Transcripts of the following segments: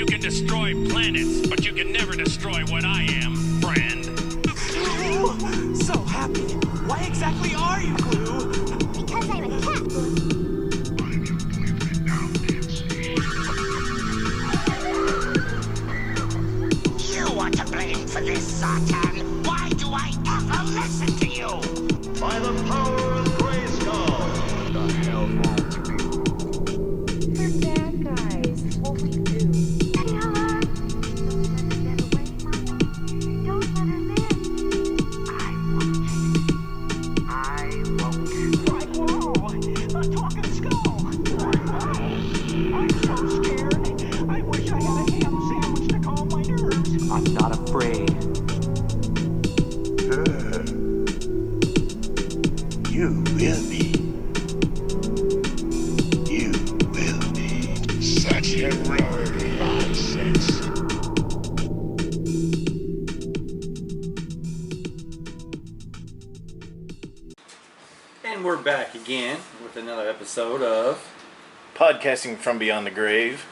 You can destroy planets, but you can never destroy what I am, friend. Glue! So happy. Why exactly are you, Glue? Because I'm a cat, Glue. You are to blame for this, Satan. Why do I ever listen to you? By the power of Grayskull. The hell wrong with you? We're bad guys. What we do. Kill her. Don't let her get away, Mommy. Don't let her live. I won't. Like, whoa! A talking skull! I'm so scared. I wish I had a ham sandwich to calm my nerves. I'm not afraid. You will be. You will be. Such heroic nonsense. And we're back again with another episode of, Podcasting from Beyond the Grave.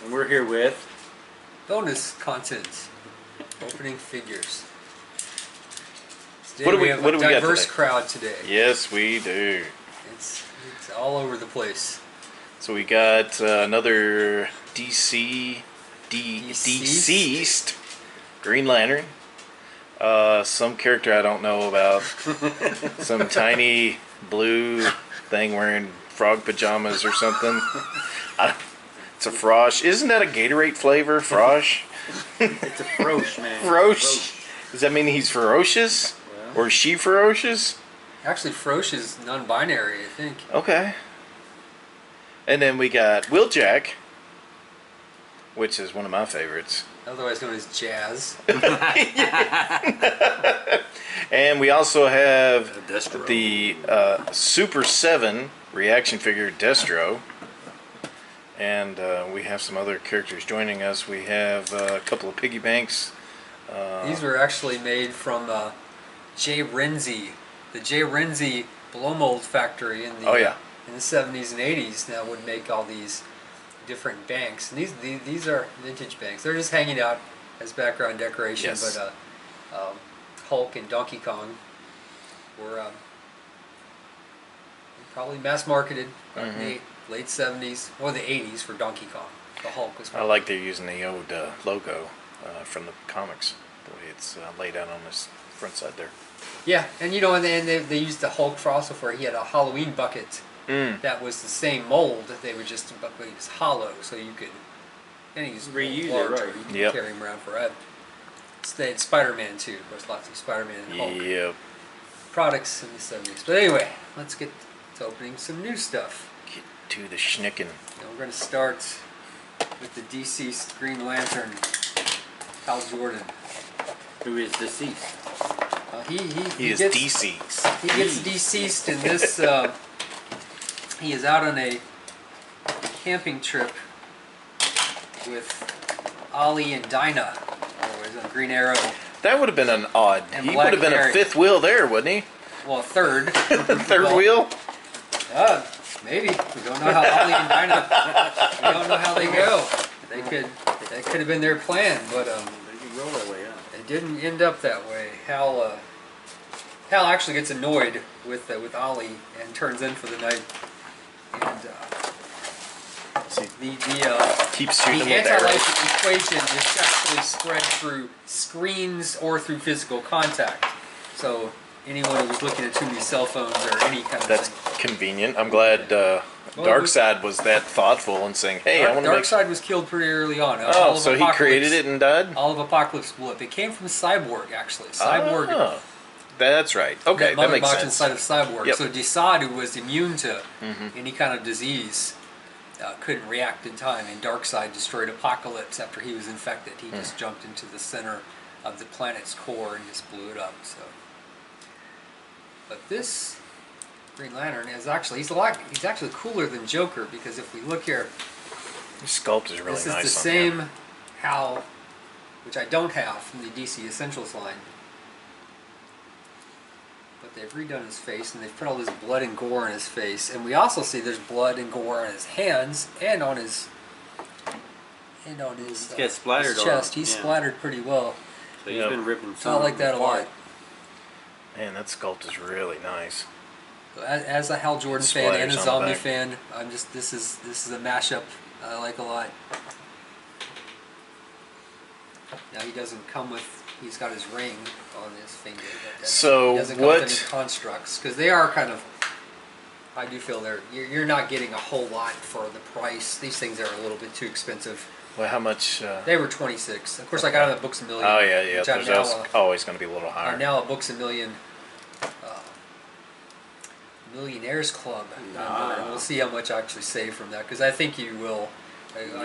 and we're here with bonus content, opening figures. Today What do we have got a diverse today? crowd today. Yes, we do. It's all over the place. So we got another DCeased Green Lantern. Some character I don't know about. Some tiny blue thing wearing frog pajamas or something. It's a FROSH. Isn't that a Gatorade flavor, FROSH? It's a FROSH, man. FROSH. Does that mean he's ferocious? Or is she ferocious? Actually, FROSH is non-binary, I think. Okay. And then we got Wheeljack, which is one of my favorites. Otherwise known as Jazz. And we also have Destro. the Super 7 reaction figure Destro. And we have some other characters joining us. We have a couple of piggy banks. These were actually made from J. Renzi, the J. Renzi blow mold factory in the in the 70s and 80s. Now would make all these different banks, and these are vintage banks. They're just hanging out as background decoration. Yes. But Hulk and Donkey Kong were probably mass marketed in the late 70s or the 80s for Donkey Kong. The Hulk was. I like they're using the old logo from the comics, the way it's laid out on this front side there. Yeah, and and they used the Hulk for also for he had a Halloween bucket that was the same mold. They were just but it was hollow, so you could and he was Reuse it, larger. right. You could Yep. carry him around forever. It's Spider-Man too. There's lots of Spider-Man and Hulk Yep. products in the 70s. But anyway, let's get to opening some new stuff. Get to the schnicken. Now we're going to start with the DCeased Green Lantern, Hal Jordan. Who is deceased? He is gets, deceased. He gets deceased in this. He is out on a camping trip with Ollie and Dinah. Always on Green Arrow. That would have been an odd. And He Black would have been Harry. a fifth wheel there, wouldn't he? Well, a third. Third Well, wheel? Maybe. We don't know how Ollie and Dinah. We don't know how they go. That could have been their plan, but They can roll that way up. it didn't end up that way. Hal actually gets annoyed with Ollie and turns in for the night. And Keeps the shooting with arrows. anti-life equation is actually spread through screens or through physical contact. So anyone who was looking at too many cell phones or any kind of That's thing. convenient. I'm glad Darkseid was that thoughtful and saying, "Hey, I want to make." Darkseid was killed pretty early on. Oh, so he created it and died. All of Apocalypse blew up. It came from Cyborg, actually. Cyborg. Oh, that's right. Okay, that Mother makes box sense. inside of Cyborg. Yep. So DCeased, who was immune to any kind of disease, couldn't react in time, and Darkseid destroyed Apocalypse after he was infected. He just jumped into the center of the planet's core and just blew it up. So, but this Green Lantern is actually he's actually cooler than Joker, because if we look here, The sculpt is really this nice. is the on same him. Hal, which I don't have from the DC Essentials line. But they've redone his face, and they've put all this blood and gore on his face. And we also see there's blood and gore on his hands and on his and on his, He gets splattered his chest. on him, He's yeah. splattered pretty well. So he's Yep. been ripping some. I like that a lot. Man, that sculpt is really nice. As a Hal Jordan fan and a Splatters on the zombie back. fan, I'm just this is a mashup I like a lot. Now he doesn't come with. He's got his ring on his finger. But So he doesn't come with what- any constructs because they are kind of. I do feel you're not getting a whole lot for the price. These things are a little bit too expensive. Well, how much? They were $26. Of course, I got them at Books A Million. Oh yeah. which I'm There's now, always going to be a little I'm higher. now a Books A Million Millionaires Club member, and we'll see how much I actually save from that because I think you will.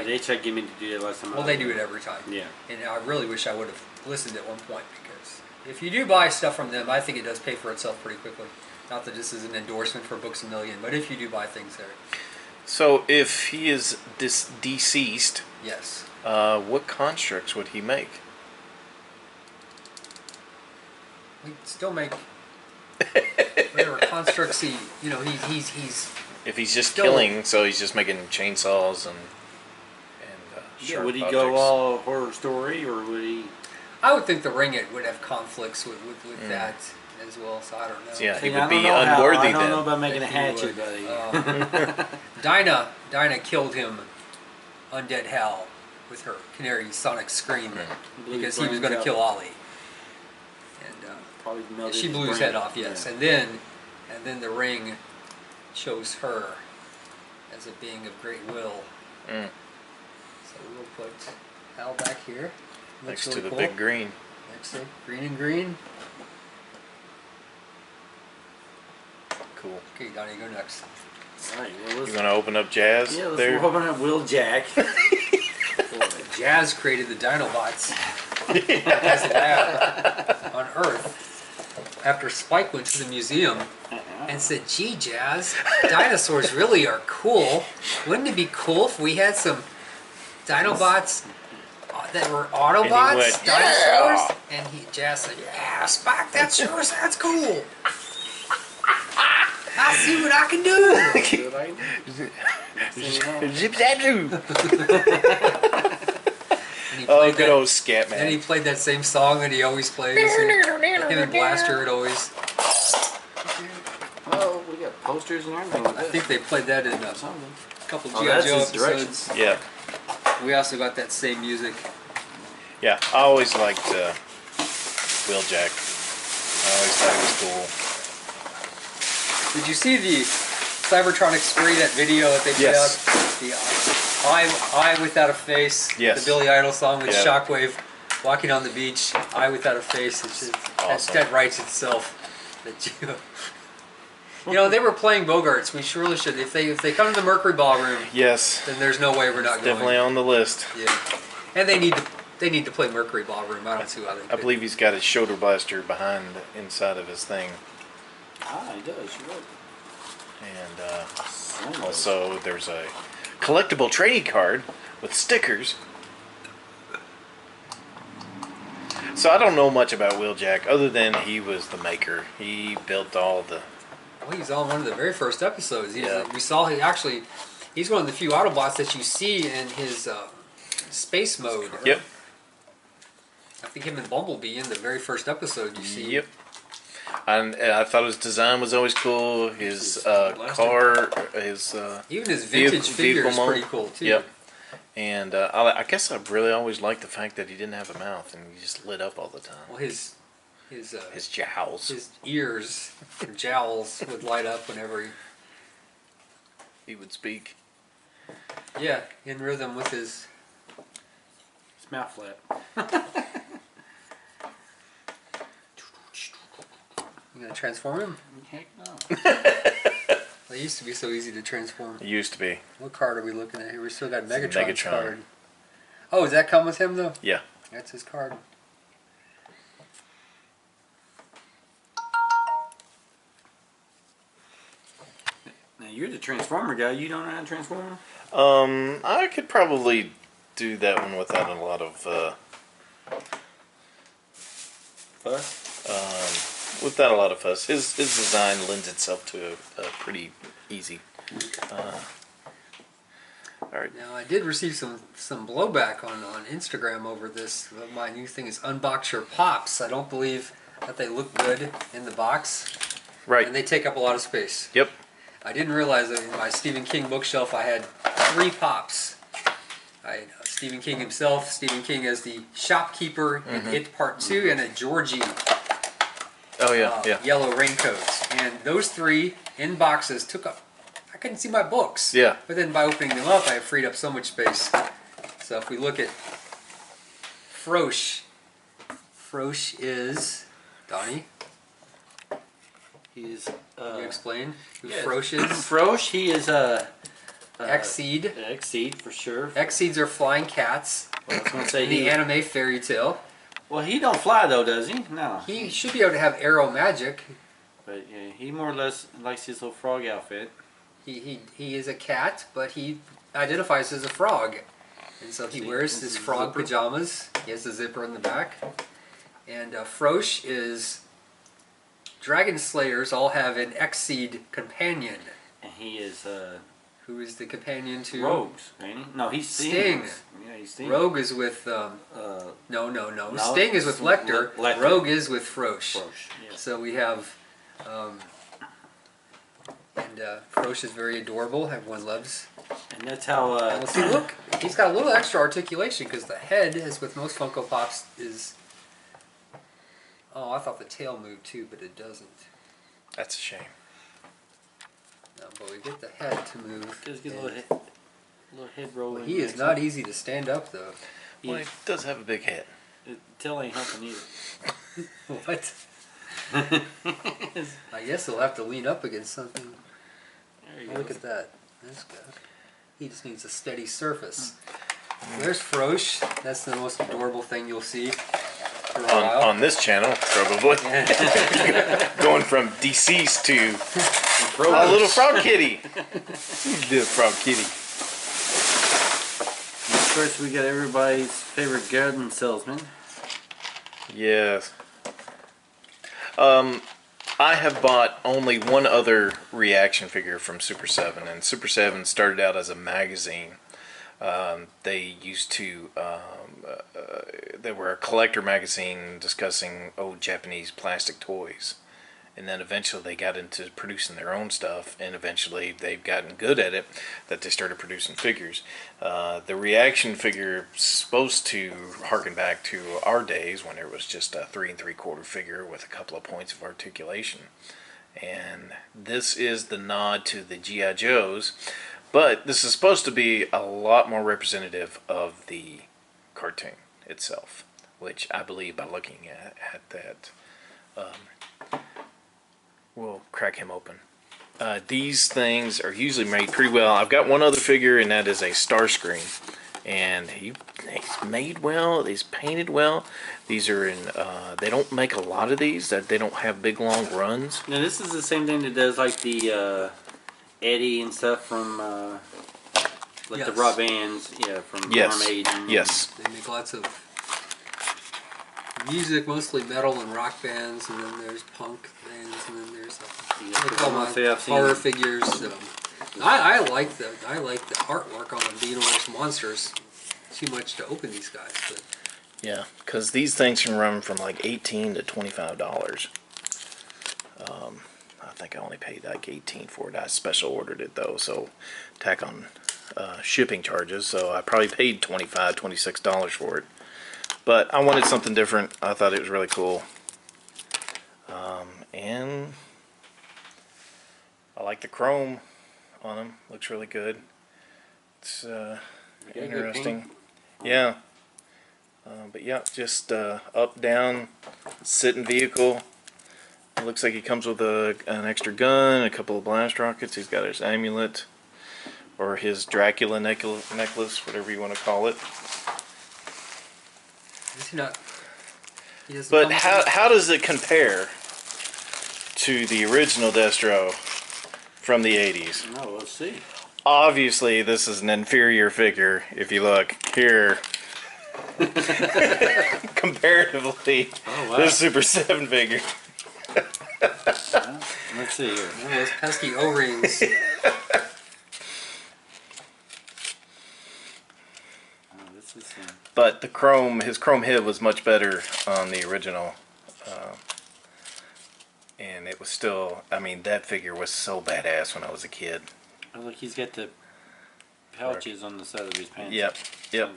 They tried getting me to do that last time. Well, they do it every time. Yeah. And I really wish I would have listened at one point because if you do buy stuff from them, I think it does pay for itself pretty quickly. Not that this is an endorsement for Books A Million, but if you do buy things there, So if he is deceased, yes. what constructs would he make? We still make whatever constructs he's If he's just Still- killing, so he's just making chainsaws and Yeah, sharp would he objects. go all horror story or would he? I would think the ring it would have conflicts with that as well, so I don't know. So yeah, he See, I would be don't know how- unworthy I don't then. know about making a If he hatchet, would. buddy. Dinah killed him, Undead Hal, with her canary sonic scream Blew because his he was going to brains kill out. Ollie. And Probably melted she his blew his brain. head off, yes. Yeah. And then the ring shows her as a being of great will. Mm. So we'll put Hal back here. Looks Next really to the cool. big green. Next to green and green. Cool. Okay, Donnie, go next. All right, well, You let's, want to open up Jazz yeah, let's there? open up Wheeljack. Jazz created the Dinobots in his lab on Earth after Spike went to the museum and said, "Gee, Jazz, dinosaurs really are cool. Wouldn't it be cool if we had some Dinobots that were Autobots, And he went, dinosaurs?" And Jazz said, "Yeah, Spike, that sure sounds cool. I'll see what I can do." Zip that zoo. And he Oh, played good that- old scat And he man. played that same song that he always plays. And him and Blaster would always. Oh, we got posters and everything. I think they played that in a something. couple Oh, G.I. that's Joe his direction. episodes. Yeah, We also got that same music. yeah. I always liked Wheeljack. I always thought he was cool. Did you see the Cybertronic spray, that video that they put Yes. out? The eye without a face. Yes. The Billy Idol song with Yeah. Shockwave walking on the beach. Eye without a face. It's just, Awesome. that writes itself. That you know, they were playing Bogarts. We surely should. If they come to the Mercury Ballroom, Yes, then there's no way we're not going. definitely on the list. Yeah, and they need to play Mercury Ballroom. I don't see why they. I couldn't. believe he's got his shoulder blaster behind inside of his thing, Ah, he does. You're right. and also there's a collectible trading card with stickers. So I don't know much about Wheeljack other than he was the maker. He built all the. Well, he's on one of the very first episodes. Yeah. We saw he's one of the few Autobots that you see in his space mode. Yep. I think him and Bumblebee in the very first episode you see. Yep. And I thought his design was always cool. His blaster. car, his Even his vintage figure is mode. pretty cool too. Yep. And I guess I really always liked the fact that he didn't have a mouth and he just lit up all the time. Well, his Jowls. his ears and jowls would light up whenever He would speak. in rhythm with his. It's mouth flap. You gonna transform him? Heck no. They used to be so easy to transform. It used to be. What card are we looking at here? We still got It's a Megatron's Megatron. card. Oh, does that come with him though? Yeah. That's his card. Now you're the Transformer guy. You don't know how to transform? I could probably do that one without a lot of Fuss? without a lot of fuss. His design lends itself to a pretty easy. All right. Now I did receive some blowback on Instagram over this. My new thing is unbox your pops. I don't believe that they look good in the box, Right. and they take up a lot of space. Yep. I didn't realize that in my Stephen King bookshelf I had 3 pops. I had Stephen King himself, Stephen King as the shopkeeper in It Part 2, and a Georgie Oh yeah. Yeah. yellow raincoats. And those 3 in boxes took up, I couldn't see my books. Yeah. But then by opening them up, I freed up so much space. So if we look at FROSH, FROSH is, Donnie, He's can you explain who yes. FROSH is? FROSH. He is X-Seed. X-Seed for sure. X-Seeds are flying cats Well, I was gonna say in the anime fairy tale. Well, he don't fly though, does he? No. He should be able to have arrow magic. But yeah, he more or less likes his little frog outfit. He is a cat, but he identifies as a frog. And so he wears Is his it frog zipper? pajamas. He has a zipper in the back. And FROSH is... Dragon Slayers all have an X-Seed companion. And he is Who is the companion to... Rogues, ain't he? No, he's Sting. Yeah, he's Sting. Rogue is with... No. Sting is with Lecter. Lecter. Rogue is with FROSH. FROSH, yeah. So we have... FROSH is very adorable. Everyone loves. And that's how. And see, look, he's got a little extra articulation because the head, as with most Funko Pops, is. Oh, I thought the tail moved too, but it doesn't. That's a shame. No, but we get the head to move. Just get a and- little head rolling. He is not easy to stand up though. Well, he does have a big head. Tail ain't helping either. What? I guess he'll have to lean up against something. There you Look go. at that. That's good. He just needs a steady surface. There's FROSH. That's the most adorable thing you'll see for a while. On this channel, probably. Going from DCeased to a little frog kitty. Little frog kitty. Of course, we got everybody's favorite garden salesman. Yes. I have bought only one other reaction figure from Super 7, and Super 7 started out as a magazine. They used to, they were a collector magazine discussing old Japanese plastic toys. And then eventually they got into producing their own stuff, and eventually they've gotten good at it that they started producing figures. The reaction figure is supposed to harken back to our days when there was just a 3 3/4 figure with a couple of points of articulation. And this is the nod to the G.I. Joes, but this is supposed to be a lot more representative of the cartoon itself, which I believe by looking at that, we'll crack him open. These things are usually made pretty well. I've got one other figure, and that is a Starscream. And he's made well, he's painted well. These are in, they don't make a lot of these, that they don't have big long runs. Now this is the same thing that does like the Eddie and stuff from like the Yes. rock bands, yeah, from Yes, Armageddon. yes. They make lots of music, mostly metal and rock bands, and then there's punk bands, and then there's Yeah, they call them mostly I've seen- horror figures. I like the artwork on them. Beetlejuice monsters. Too much to open these guys, but Yeah, because these things can run from like $18 to $25. I think I only paid like $18 for it. I special ordered it though, so tack on shipping charges. So I probably paid $25, $26 for it. But I wanted something different. I thought it was really cool. And I like the chrome on them. Looks really good. It's got a good interesting. Yeah. But yeah, just up, down, sitting vehicle. It looks like he comes with an extra gun, a couple of blast rockets. He's got his amulet, or his Dracula necklace, whatever you want to call it. is he not? He doesn't But come with how does it compare to the original Destro from the 80s? No, let's see. Obviously, this is an inferior figure. If you look here, comparatively, Oh, wow. this Super 7 figure. Let's see here. one of those pesky O-rings. Let's see. But his chrome head was much better on the original. And it was still, I mean, that figure was so badass when I was a kid. Oh, look, he's got the pouches on the side of his pants. Yep. Yeah,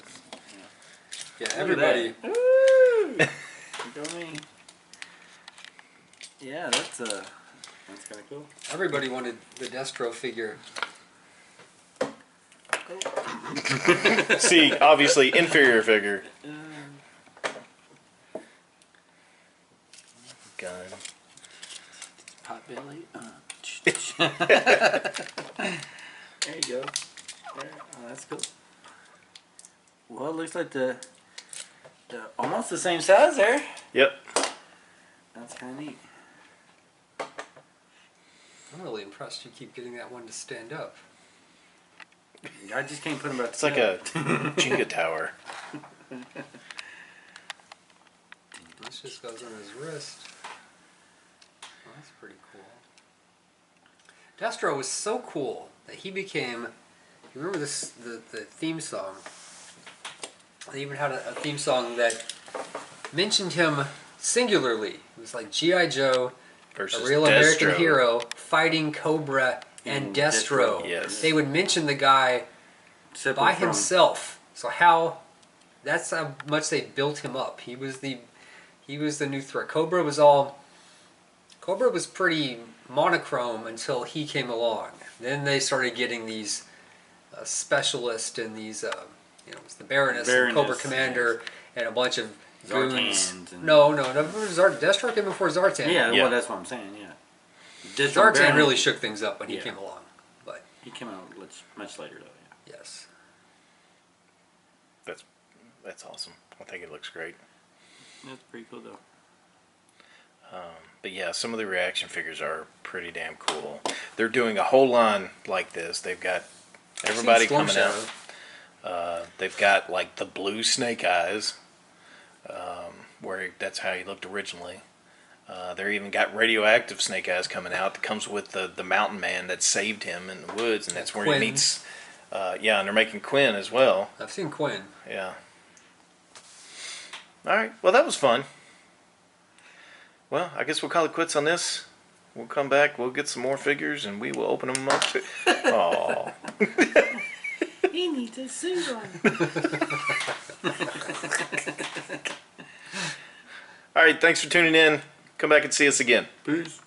Look everybody. at that. Woo! Look at me. Yeah, that's kind of cool. Everybody wanted the Destro figure. See, obviously, inferior figure. Gun. Pot belly. There you go. There. Oh, that's cool. Well, it looks like the almost the same size there. Yep. That's kind of neat. I'm really impressed you keep getting that one to stand up. I just can't put him back It's like a Jenga tower. This just goes on his wrist. Oh, that's pretty cool. Destro was so cool that he became. You remember this? The theme song. They even had a theme song that mentioned him singularly. It was like G.I. Joe, Versus a real American Destro. hero, fighting Cobra and Destro. Yes. They would mention the guy Separate by from- himself. So that's how much they built him up. He was the new threat. Cobra was pretty monochrome until he came along. Then they started getting these specialists and these it was the Baroness and Cobra Commander and a bunch of goons. Zartans and- No, Destro came before Zartan. Yeah, Yeah. well, that's what I'm saying. Yeah. Zartan really shook things up when he Yeah. came along. But He came out much later though. Yeah. yes. That's awesome. I think it looks great. That's pretty cool though. But yeah, some of the reaction figures are pretty damn cool. They're doing a whole line like this. They've got everybody Storm coming Shadow. out. They've got like the blue Snake Eyes, where that's how he looked originally. They're even got radioactive Snake Eyes coming out. That comes with the mountain man that saved him in the woods, and that's where Quinn. he meets. Yeah, and they're making Quinn as well. I've seen Quinn. Yeah. All right. Well, that was fun. Well, I guess we'll call it quits on this. We'll come back. We'll get some more figures, and we will open them up. Aww. He needs a suit on. All right. Thanks for tuning in. Come back and see us again. Peace.